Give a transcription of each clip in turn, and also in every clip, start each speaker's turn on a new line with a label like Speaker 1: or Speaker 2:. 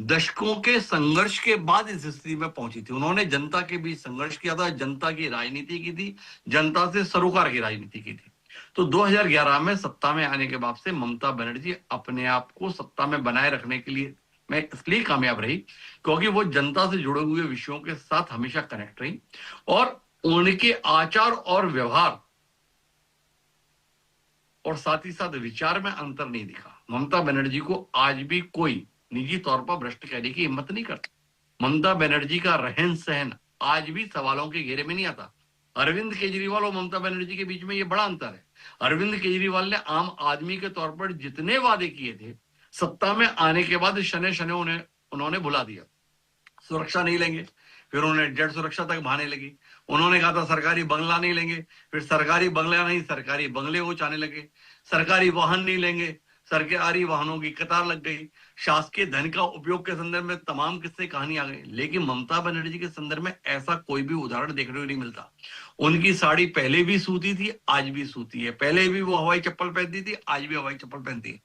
Speaker 1: दशकों के संघर्ष के बाद इस स्थिति में पहुंची थी। उन्होंने जनता के बीच संघर्ष किया था, जनता की राजनीति की थी, जनता से सरोकार की राजनीति की थी। तो 2011 में सत्ता में आने के बाद से ममता बनर्जी अपने आप को सत्ता में बनाए रखने के लिए मैं इसलिए कामयाब रही क्योंकि वो जनता से जुड़े हुए विषयों के साथ हमेशा कनेक्ट रही और उनके आचार और व्यवहार और साथ ही साथ विचार में अंतर नहीं दिखा। ममता बनर्जी को आज भी कोई निजी तौर पर भ्रष्ट कहने की हिम्मत नहीं करता। ममता बनर्जी का रहन सहन आज भी सवालों के घेरे में नहीं आता। अरविंद केजरीवाल और ममता बनर्जी के बीच में ये बड़ा अंतर है। अरविंद केजरीवाल ने आम आदमी के तौर पर जितने वादे किए थे, सत्ता में आने के बाद शने शने उन्होंने भुला दिया। सुरक्षा नहीं लेंगे, फिर उन्होंने जेड सुरक्षा तक बहाने लगी। उन्होंने कहा था सरकारी बंगला नहीं लेंगे, फिर सरकारी बंगला नहीं सरकारी बंगले वो चाहने लगे। सरकारी वाहन नहीं लेंगे, सरकारी वाहनों की कतार लग गई। शासकीय धन का उपयोग के संदर्भ में तमाम किस्से कहानी आ गई। लेकिन ममता बनर्जी के संदर्भ में ऐसा कोई भी उदाहरण देखने को नहीं मिलता। उनकी साड़ी पहले भी सूती थी, आज भी सूती है। पहले भी वो हवाई चप्पल पहनती थी, आज भी हवाई चप्पल पहनती है।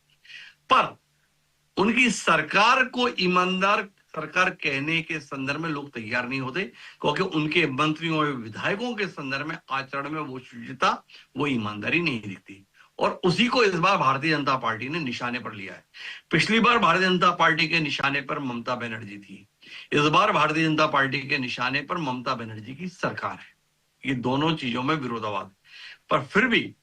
Speaker 1: पर उनकी सरकार को ईमानदार सरकार कहने के संदर्भ में लोग तैयार नहीं होते क्योंकि उनके मंत्रियों और विधायकों के संदर्भ में आचरण में वो शुचिता, वो ईमानदारी नहीं दिखती। और उसी को इस बार भारतीय जनता पार्टी ने निशाने पर लिया है। पिछली बार भारतीय जनता पार्टी के निशाने पर ममता बनर्जी थी, इस बार भारतीय जनता पार्टी के निशाने पर ममता बनर्जी की सरकार है। ये दोनों चीजों में विरोधाभास है। पर फिर भी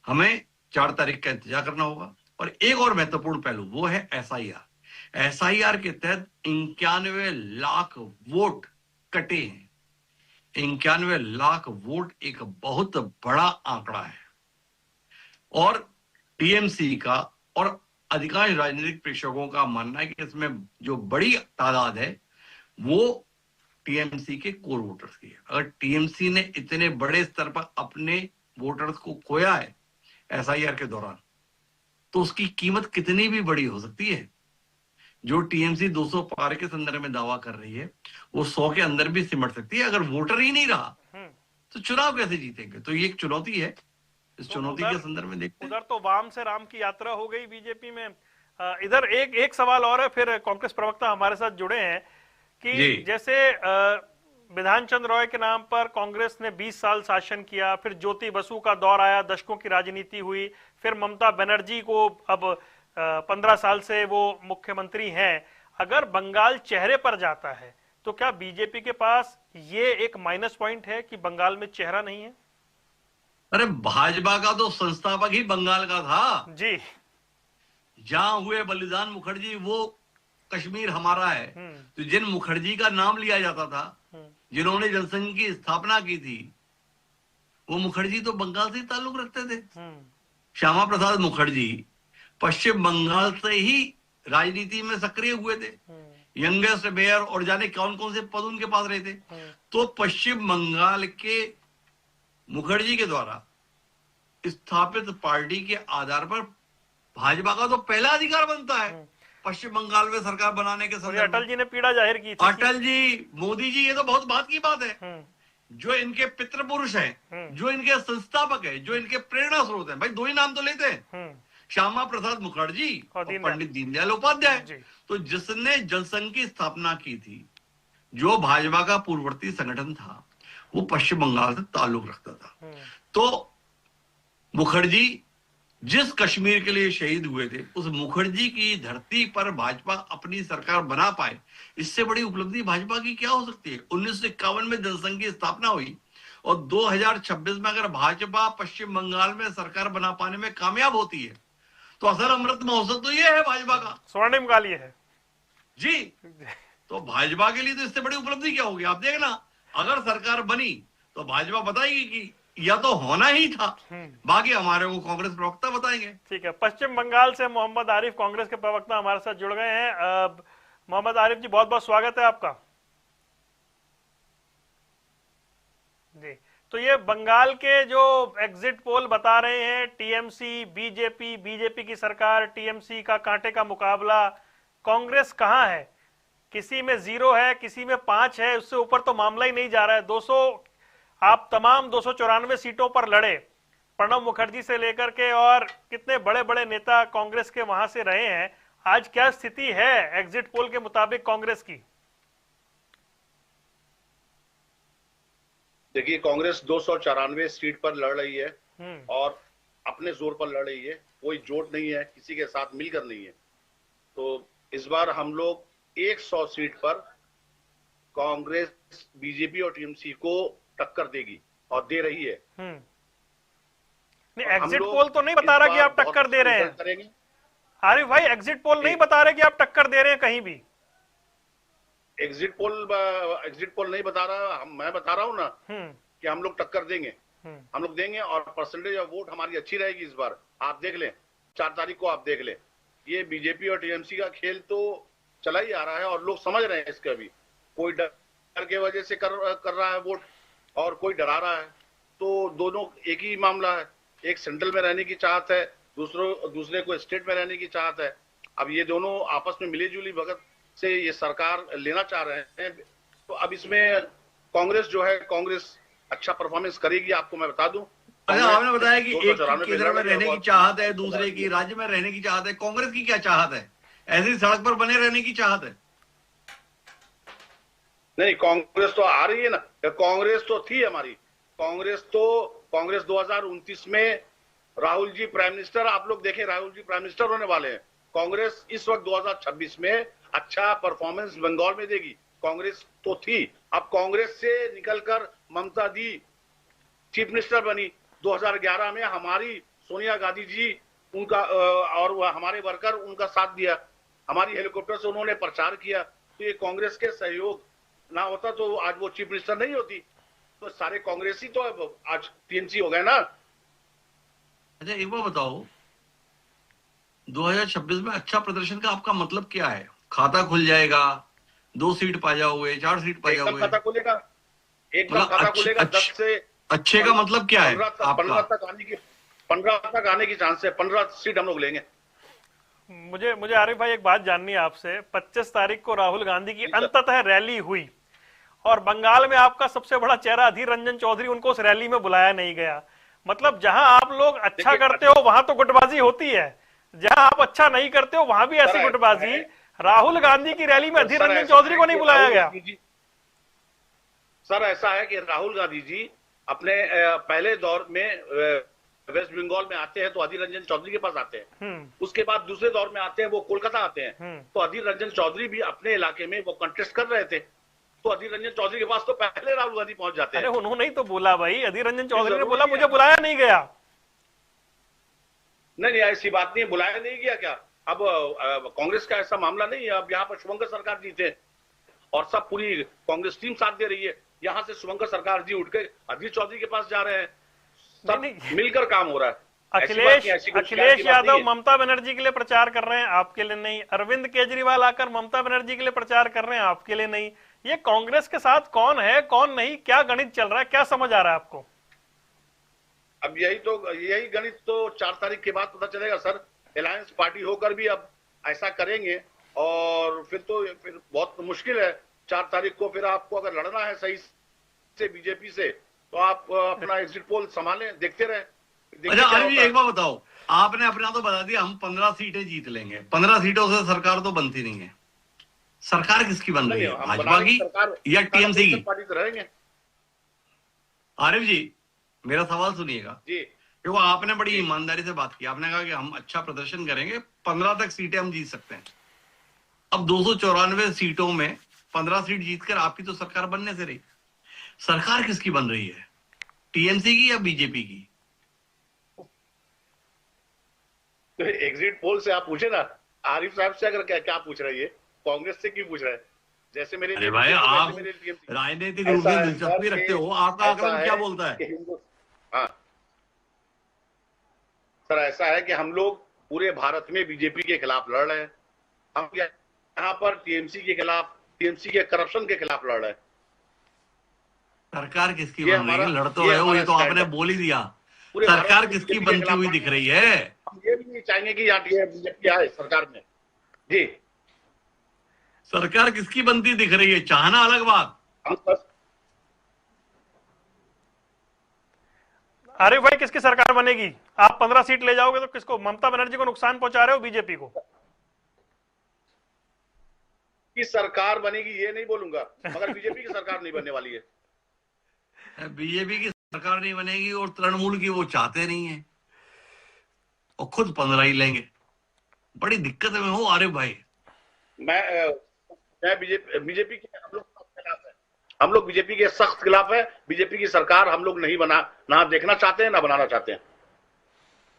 Speaker 1: हमें 4 तारीख का इंतजार करना होगा। और एक और महत्वपूर्ण पहलू वो है एसआईआर। एसआईआर के तहत 91 लाख वोट कटे हैं। 91 लाख वोट एक बहुत बड़ा आंकड़ा है और टीएमसी का और अधिकांश राजनीतिक प्रेक्षकों का मानना है कि इसमें जो बड़ी तादाद है वो टीएमसी के कोर वोटर्स की है। अगर टीएमसी ने इतने बड़े स्तर पर अपने वोटर्स को खोया है एसआईआर के दौरान, तो उसकी कीमत कितनी भी बड़ी हो सकती है। जो टीएमसी 200 पार के संदर्भ में दावा कर रही है वो 100 के अंदर भी सिमट सकती है। अगर वोटर ही नहीं रहा तो चुनाव कैसे जीतेंगे? तो ये एक चुनौती है। इस
Speaker 2: तो
Speaker 1: चुनौती के संदर्भ में देखते हैं।
Speaker 2: उधर तो वाम से राम की यात्रा हो गई बीजेपी में। इधर एक सवाल और है, फिर कांग्रेस प्रवक्ता हमारे साथ जुड़े हैं कि जैसे विधान चंद्र रॉय के नाम पर कांग्रेस ने 20 साल शासन किया, फिर ज्योति बसु का दौर आया, दशकों की राजनीति हुई, फिर ममता बनर्जी को अब 15 साल से वो मुख्यमंत्री हैं। अगर बंगाल चेहरे पर जाता है तो क्या बीजेपी के पास ये एक माइनस पॉइंट है कि बंगाल में चेहरा नहीं है?
Speaker 1: अरे भाजपा का तो संस्थापक ही बंगाल का था
Speaker 2: जी।
Speaker 1: जहां हुए बलिदान मुखर्जी वो कश्मीर हमारा है। तो जिन मुखर्जी का नाम लिया जाता था, जिन्होंने जनसंघ की स्थापना की थी, वो मुखर्जी तो बंगाल से ताल्लुक रखते थे। श्यामा प्रसाद मुखर्जी पश्चिम बंगाल से ही राजनीति में सक्रिय हुए थे। यंगेस्ट मेयर और जाने कौन कौन से पद उनके पास रहे थे। तो पश्चिम बंगाल के मुखर्जी के द्वारा स्थापित पार्टी के आधार पर भाजपा का तो पहला अधिकार बनता है पश्चिम बंगाल में सरकार बनाने के समय।
Speaker 2: अटल जी ने पीड़ा जाहिर की थी।
Speaker 1: अटल जी, मोदी जी, ये तो बहुत बात की बात है। जो इनके पितृ पुरुष हैं, जो इनके संस्थापक है, जो इनके प्रेरणा स्रोत हैं, भाई 2 ही नाम तो लेते हैं, श्यामा प्रसाद मुखर्जी और पंडित दीनदयाल उपाध्याय। तो जिसने जनसंघ की स्थापना की थी, जो भाजपा का पूर्ववर्ती संगठन था, वो पश्चिम बंगाल से ताल्लुक रखता था। तो मुखर्जी जिस कश्मीर के लिए शहीद हुए थे, उस मुखर्जी की धरती पर भाजपा अपनी सरकार बना पाए, इससे बड़ी उपलब्धि भाजपा की क्या हो सकती है? 1951 में जनसंघ की स्थापना हुई और 2026 में अगर भाजपा पश्चिम बंगाल में सरकार बना पाने में कामयाब होती है तो असल अमृत महोत्सव तो ये है भाजपा का,
Speaker 2: स्वर्णिम काल ये है
Speaker 1: जी। तो भाजपा के लिए तो इससे बड़ी उपलब्धि क्या होगी? आप देखना, अगर सरकार बनी तो भाजपा बताएगी कि या तो होना ही था। बाकी हमारे को कांग्रेस प्रवक्ता बताएंगे।
Speaker 2: ठीक है। पश्चिम बंगाल से मोहम्मद आरिफ कांग्रेस के प्रवक्ता हमारे साथ जुड़ गए हैं। मोहम्मद आरिफ जी, बहुत बहुत स्वागत है आपका। जी, तो ये बंगाल के जो एग्जिट पोल बता रहे हैं, टीएमसी बीजेपी की सरकार, टीएमसी का कांटे का मुकाबला, कांग्रेस कहां है? किसी में 0 है, किसी में 5 है, उससे ऊपर तो मामला ही नहीं जा रहा है। 200 आप तमाम 294 सीटों पर लड़े, प्रणब मुखर्जी से लेकर के और कितने बड़े बड़े नेता कांग्रेस के वहां से रहे हैं। आज क्या स्थिति है एग्जिट पोल के मुताबिक कांग्रेस की?
Speaker 3: देखिए, कांग्रेस 294 सीट पर लड़ रही है और अपने जोर पर लड़ रही है, कोई जोट नहीं है, किसी के साथ मिलकर नहीं है। तो इस बार हम लोग 100 सीट पर कांग्रेस बीजेपी और टीएमसी को टक्कर देगी और दे रही है।
Speaker 2: नहीं, एग्जिट पोल तो नहीं बता रहा कि आप टक्कर दे रहे हैं आरिफ भाई, एग्जिट पोल नहीं बता रहे कि आप टक्कर दे रहे हैं कहीं भी।
Speaker 3: एग्जिट पोल नहीं बता रहा, मैं बता रहा हूं ना कि हम लोग टक्कर देंगे, हम लोग देंगे और परसेंटेज ऑफ वोट हमारी अच्छी रहेगी इस बार। आप देख लें, 4 तारीख को आप देख लें, ये बीजेपी और टीएमसी का खेल तो चला ही आ रहा है और लोग समझ रहे हैं इसका भी। कोई डर के वजह से कर रहा है वोट और कोई डरा रहा है, तो दोनों एक ही मामला है। एक सेंट्रल में रहने की चाहत है, दूसरे को स्टेट में रहने की चाहत है। अब ये दोनों आपस में मिली जुली भगत से ये सरकार लेना चाह रहे हैं, तो अब इसमें कांग्रेस जो है, कांग्रेस अच्छा परफॉर्मेंस करेगी। आपको मैं बता दूं,
Speaker 1: आपने बताया कि एक केंद्र में रहने की चाहत है, दूसरे की राज्य में रहने की चाहत है। कांग्रेस की क्या चाहत है? ऐसी सड़क पर बने रहने की चाहत है?
Speaker 3: नहीं, कांग्रेस तो आ रही है ना, कांग्रेस तो थी हमारी। कांग्रेस 2029 में राहुल जी प्राइम मिनिस्टर, आप लोग देखें, राहुल जी प्राइम मिनिस्टर होने वाले हैं। कांग्रेस इस वक्त 2026 में अच्छा परफॉर्मेंस बंगाल में देगी। कांग्रेस तो थी, अब कांग्रेस से निकलकर ममता दी चीफ मिनिस्टर बनी। 2011 में हमारी सोनिया गांधी जी उनका और हमारे वर्कर उनका साथ दिया, हमारी हेलीकॉप्टर से उन्होंने प्रचार किया। तो ये कांग्रेस के सहयोग ना होता तो आज वो चीफ मिनिस्टर नहीं होती। तो सारे कांग्रेसी तो आज टीएमसी हो गए ना।
Speaker 1: अच्छा, एक बार बताओ, 2026 में अच्छा प्रदर्शन का आपका मतलब क्या है? खाता खुल जाएगा, 2 सीट पा जाओगे, 4 सीट पा जाओगे?
Speaker 3: खाता खुलेगा, एकदम खाता खुलेगा। 10 से
Speaker 1: अच्छे का मतलब क्या है?
Speaker 3: 15 तक आने की चांस है। 15 सीट हम लोग लेंगे।
Speaker 2: मुझे आरिफ भाई एक बात जाननी है आपसे। 25 तारीख को राहुल गांधी की अंततः रैली हुई और बंगाल में आपका सबसे बड़ा चेहरा अधीर रंजन चौधरी, उनको उस रैली में बुलाया नहीं गया। मतलब जहां आप लोग अच्छा करते हो वहां तो गुटबाजी होती है, जहां आप अच्छा नहीं करते हो वहां भी ऐसी गुटबाजी। राहुल गांधी की रैली में अधीर रंजन चौधरी को नहीं बुलाया गया।
Speaker 3: सर, ऐसा है कि राहुल गांधी जी अपने पहले दौर में वेस्ट बंगाल में आते हैं तो अधीर रंजन चौधरी के पास आते हैं। उसके बाद दूसरे दौर में आते हैं, वो कोलकाता आते हैं। तो अधीर रंजन चौधरी भी अपने इलाके में वो कंटेस्ट कर रहे थे, तो अधीर रंजन चौधरी के पास तो पहले राहुल गांधी पहुंच जाते हैं।
Speaker 2: अरे उन्होंने ही तो बोला भाई, अधीर रंजन चौधरी ने बोला मुझे बुलाया नहीं गया।
Speaker 3: नहीं, ऐसी बात नहीं, बुलाया नहीं गया क्या? अब कांग्रेस का ऐसा मामला नहीं है। अब यहाँ पर शुभंकर सरकार जी थे और सब पूरी कांग्रेस टीम साथ दे रही है। यहाँ से शुभंकर सरकार जी उठ के अधीर चौधरी के पास जा रहे हैं, सब मिलकर काम हो रहा है।
Speaker 2: अखिलेश यादव ममता बनर्जी के लिए प्रचार कर रहे हैं, आपके लिए नहीं। अरविंद केजरीवाल आकर ममता बनर्जी के लिए प्रचार कर रहे हैं, आपके लिए नहीं। ये कांग्रेस के साथ कौन है कौन नहीं, क्या गणित चल रहा है, क्या समझ आ रहा है आपको?
Speaker 3: अब यही गणित तो 4 तारीख के बाद पता चलेगा सर। अलायंस पार्टी होकर भी अब ऐसा करेंगे और फिर बहुत मुश्किल है। 4 तारीख को फिर आपको अगर लड़ना है सही से बीजेपी से, तो आप अपना एग्जिट पोल संभालें, देखते रहे।
Speaker 1: अच्छा आरिफ जी, एक बात बताओ, आपने अपना तो बता दिया हम 15 सीटें जीत लेंगे। 15 सीटों से सरकार तो बनती नहीं है। सरकार किसकी बन रही है, भाजपा की या टीएमसी की?
Speaker 3: पार्टी तो रहेंगे।
Speaker 1: आरिफ जी, मेरा सवाल सुनिएगा
Speaker 3: जी।
Speaker 1: क्योंकि आपने बड़ी ईमानदारी से बात की। आपने कहा कि हम अच्छा प्रदर्शन करेंगे, 15 तक सीटें हम जीत सकते हैं। अब 294 सीटों में 15 सीट जीतकर आपकी तो सरकार बनने से रही। सरकार किसकी बन रही है, टीएमसी की या बीजेपी की?
Speaker 3: तो एग्जिट पोल से आप पूछे ना आरिफ साहब से, अगर क्या पूछ रही है, कांग्रेस से क्यों पूछ रहे हैं? जैसे मेरे
Speaker 1: अरे भाई, आप राजनीतिक रूप से दिलचस्पी रखते हो, आपका आकलन क्या बोलता है?
Speaker 3: हाँ सर, ऐसा है कि हम लोग पूरे भारत में बीजेपी के खिलाफ लड़ रहे हैं। हम यहाँ पर टीएमसी के खिलाफ, टीएमसी के करप्शन के खिलाफ लड़ रहे हैं।
Speaker 1: सरकार किसकी बन रही है? लड़ तो रहे हो, ये तो आपने बोल ही दिया। सरकार किसकी बनती हुई दिख रही है?
Speaker 3: हम ये भी नहीं चाहेंगे कि यहाँ बीजेपी आए सरकार में। जी,
Speaker 1: सरकार किसकी बनती दिख रही है, चाहना अलग बात।
Speaker 2: आरिफ भाई, किसकी सरकार बनेगी? आप 15 सीट ले जाओगे तो किसको? ममता बनर्जी को नुकसान पहुंचा रहे हो, बीजेपी को?
Speaker 3: की सरकार बनेगी ये नहीं बोलूंगा, मगर बीजेपी की सरकार नहीं बनने वाली है।
Speaker 1: बीजेपी की सरकार नहीं बनेगी और तृणमूल की वो चाहते नहीं है और खुद 15 ही लेंगे। बड़ी दिक्कत में हो आरिफ भाई।
Speaker 3: मैं बीजेपी के हम लोग बीजेपी के सख्त खिलाफ है। बीजेपी की सरकार हम लोग नहीं ना देखना चाहते हैं ना बनाना चाहते हैं।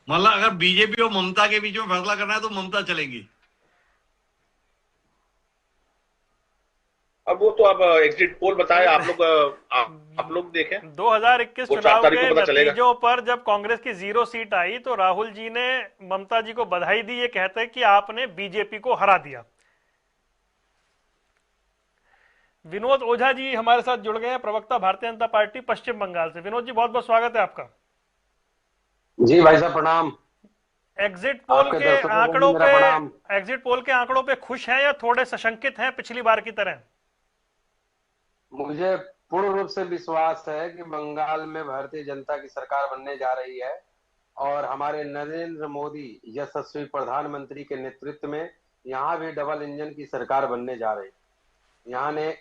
Speaker 1: मतलब अगर बीजेपी और ममता के बीच में फैसला करना है तो ममता चलेगी।
Speaker 3: अब वो तो अब एग्जिट पोल बताए आप लोग देखें
Speaker 2: 2021 चुनाव के नतीजों पर जब कांग्रेस की 0 सीट आई तो राहुल जी ने ममता जी को बधाई दी, ये कहते हैं कि आपने बीजेपी को हरा दिया। विनोद ओझा जी हमारे साथ जुड़ गए हैं, प्रवक्ता भारतीय जनता पार्टी पश्चिम बंगाल से। विनोद जी बहुत बहुत स्वागत है आपका।
Speaker 4: जी भाई साहब प्रणाम।
Speaker 2: एग्जिट पोल के आंकड़ों पे खुश हैं या थोड़े सशंकित हैं पिछली बार की तरह?
Speaker 4: मुझे पूर्ण रूप से विश्वास है कि बंगाल में भारतीय जनता की सरकार बनने जा रही है और हमारे नरेंद्र मोदी यशस्वी प्रधानमंत्री के नेतृत्व में यहाँ भी डबल इंजन की सरकार बनने जा रही है।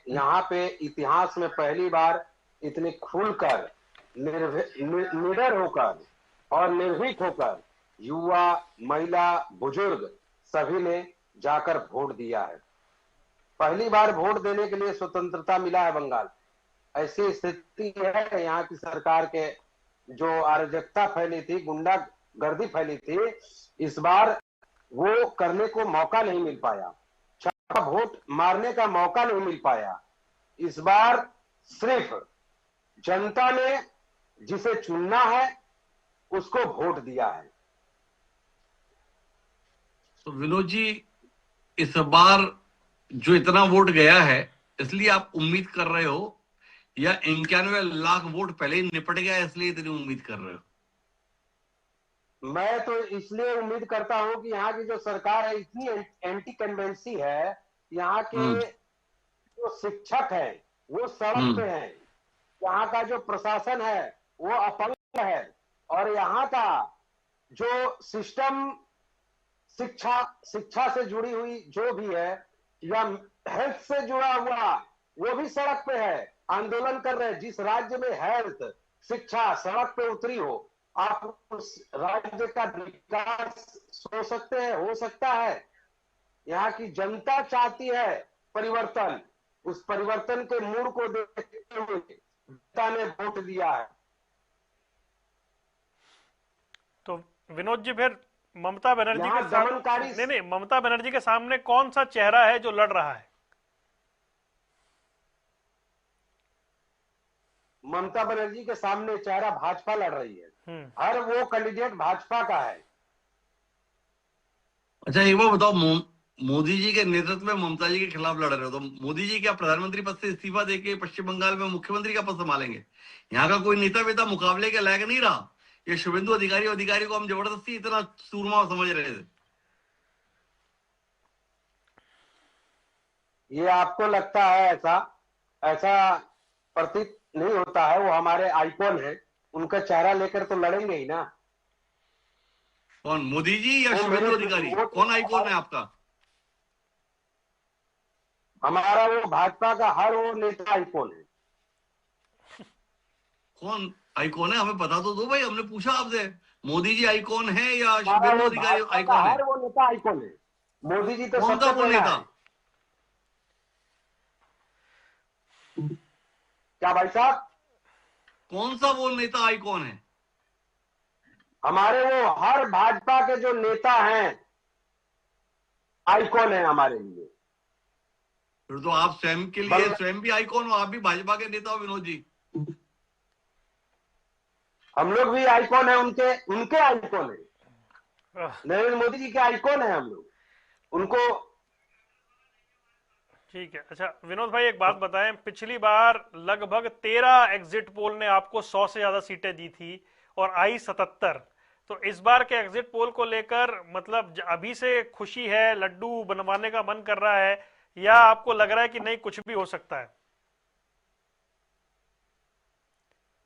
Speaker 4: यहाँ पे इतिहास में पहली बार इतने खुलकर निडर होकर और निर्भीक होकर युवा, महिला, बुजुर्ग सभी ने जाकर वोट दिया है। पहली बार वोट देने के लिए स्वतंत्रता मिला है बंगाल। ऐसी स्थिति है, यहाँ की सरकार के जो अराजकता फैली थी, गुंडागर्दी फैली थी, इस बार वो करने को मौका नहीं मिल पाया, वोट मारने का मौका नहीं मिल पाया। इस बार सिर्फ जनता ने जिसे चुनना है उसको वोट दिया है।
Speaker 1: तो विनोद जी, इस बार जो इतना वोट गया है इसलिए आप उम्मीद कर रहे हो या 91 लाख वोट पहले ही निपट गया इसलिए इतनी उम्मीद कर रहे हो?
Speaker 4: मैं तो इसलिए उम्मीद करता हूं कि यहाँ की जो सरकार है इतनी एंटी कन्वेंसी है, यहाँ के जो शिक्षक है वो सड़क पे हैं, यहाँ का जो प्रशासन है वो अपंग है और यहाँ का जो सिस्टम शिक्षा से जुड़ी हुई जो भी है या हेल्थ से जुड़ा हुआ वो भी सड़क पे है, आंदोलन कर रहे हैं। जिस राज्य में हेल्थ, शिक्षा सड़क पे उतरी हो, आप उस राज्य का विकास हो सकता है। यहाँ की जनता चाहती है परिवर्तन, उस परिवर्तन के मूड को देखते हुए जनता ने वोट दिया है।
Speaker 2: तो विनोद जी फिर ममता बनर्जी के सामने नहीं, ममता बनर्जी के सामने कौन सा चेहरा है जो लड़ रहा है?
Speaker 4: ममता बनर्जी के सामने चेहरा भाजपा लड़ रही है। हर वो कैंडिडेट भाजपा का है।
Speaker 1: अच्छा एक बार बताओ, मोदी जी के नेतृत्व में ममता जी के खिलाफ लड़ रहे हो तो मोदी जी क्या प्रधानमंत्री पद से इस्तीफा देके पश्चिम बंगाल में मुख्यमंत्री का पद संभालेंगे? यहाँ का कोई नेता वेता मुकाबले के लायक नहीं रहा। ये शुभेंदु अधिकारी को हम जबरदस्ती इतना सूरमा समझ रहे थे।
Speaker 4: ये आपको लगता है ऐसा प्रतीत नहीं होता है। वो हमारे आइकॉन है, उनका चेहरा लेकर तो लड़ेंगे ही ना।
Speaker 1: कौन, मोदी जी या शुभेंदु अधिकारी? कौन आइकॉन है आपका?
Speaker 4: हमारा वो भाजपा का हर वो नेता आइकॉन है।
Speaker 1: कौन आइकॉन है हमें बता तो दो भाई, हमने पूछा आपसे। मोदी जी आइकॉन है या शुभेंदु अधिकारी आइकॉन है?
Speaker 4: हर वो नेता आइकॉन है। मोदी जी तो
Speaker 1: कौन सा वो नेता?
Speaker 4: क्या भाई साहब,
Speaker 1: कौन सा वो नेता आइकॉन है?
Speaker 4: हमारे वो हर भाजपा के जो नेता हैं आइकॉन है हमारे लिए।
Speaker 1: फिर तो आप स्वयं के लिए स्वयं भी आइकॉन हो, आप भी भाजपा के नेता हो विनोद जी।
Speaker 4: हम लोग भी आइकॉन है, उनके आइकॉन है। नरेंद्र मोदी जी के आइकॉन है हम लोग, उनको।
Speaker 2: ठीक है। अच्छा विनोद भाई एक बात बताएं, पिछली बार लगभग 13 एग्जिट पोल ने आपको 100 से ज्यादा सीटें दी थी और आई 77। तो इस बार के एग्जिट पोल को लेकर मतलब अभी से खुशी है, लड्डू बनवाने का मन कर रहा है, या आपको लग रहा है कि नहीं कुछ भी हो सकता है?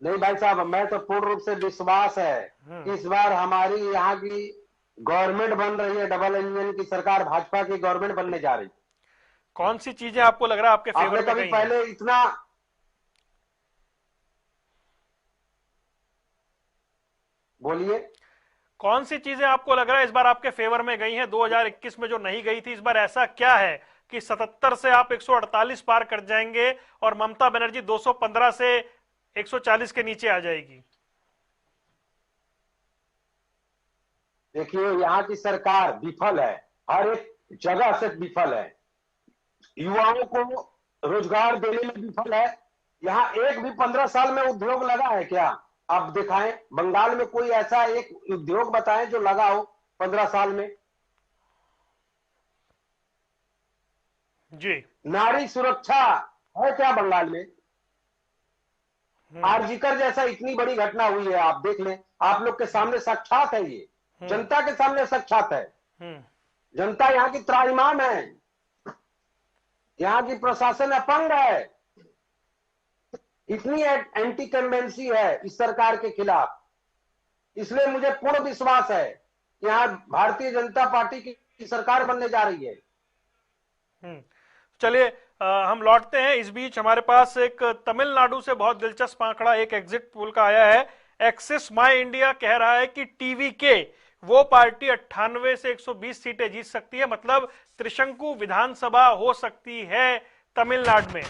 Speaker 4: नहीं भाई साहब, मैं तो पूर्ण रूप से विश्वास है इस बार हमारी यहाँ की गवर्नमेंट बन रही है, डबल इंजन की सरकार भाजपा की गवर्नमेंट बनने जा रही है।
Speaker 2: कौन सी चीजें आपको लग रहा है आपके फेवर में
Speaker 4: कभी
Speaker 2: गई
Speaker 4: पहले
Speaker 2: हैं?
Speaker 4: इतना बोलिए,
Speaker 2: कौन सी चीजें आपको लग रहा है इस बार आपके फेवर में गई हैं 2021 में जो नहीं गई थी? इस बार ऐसा क्या है कि 77 से आप 148 पार कर जाएंगे और ममता बनर्जी 215 से 140 के नीचे आ जाएगी?
Speaker 4: देखिए, यहाँ की सरकार विफल है, हर एक जगह से विफल है, युवाओं को रोजगार देने में विफल है। यहाँ एक भी 15 साल में उद्योग लगा है क्या? आप दिखाएं, बंगाल में कोई ऐसा एक उद्योग बताएं जो लगा हो 15 साल में।
Speaker 2: जी।
Speaker 4: नारी सुरक्षा है क्या बंगाल में? आरजीकर जैसा इतनी बड़ी घटना हुई है, आप देख लें, आप लोग के सामने साक्षात है, ये जनता के सामने साक्षात है। जनता यहाँ की त्राहिमाम है, यहाँ की प्रशासन अपंग है, इतनी एंटी कन्वेंसी है इस सरकार के खिलाफ। इसलिए मुझे पूर्ण विश्वास है कि यहाँ भारतीय जनता पार्टी की सरकार बनने जा रही है।
Speaker 2: चलिए हम लौटते हैं। इस बीच हमारे पास एक तमिलनाडु से बहुत दिलचस्प आंकड़ा एक एग्जिट पोल का आया है। एक्सिस माई इंडिया कह रहा है कि टीवीके वो पार्टी 98 से 120 सीटें जीत सकती है, मतलब त्रिशंकु विधानसभा हो सकती है तमिलनाडु में।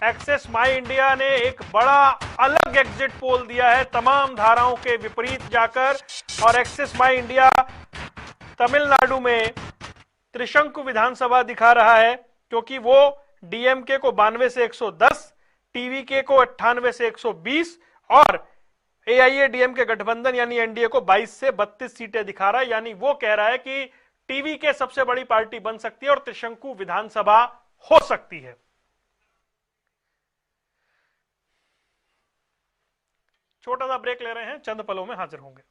Speaker 2: एक्सिस माई इंडिया ने एक बड़ा अलग एग्जिट पोल दिया है तमाम धाराओं के विपरीत जाकर, और एक्सिस माई इंडिया तमिलनाडु में त्रिशंकु विधानसभा दिखा रहा है, क्योंकि वो डीएमके को 92 से 110, टीवीके को 98 से 120 और एआईएडीएमके गठबंधन यानी एनडीए को 22 से 32 सीटें दिखा रहा है। यानी वो कह रहा है कि टीवीके सबसे बड़ी पार्टी बन सकती है और त्रिशंकु विधानसभा हो सकती है। छोटा सा ब्रेक ले रहे हैं, चंद पलों में हाजिर होंगे।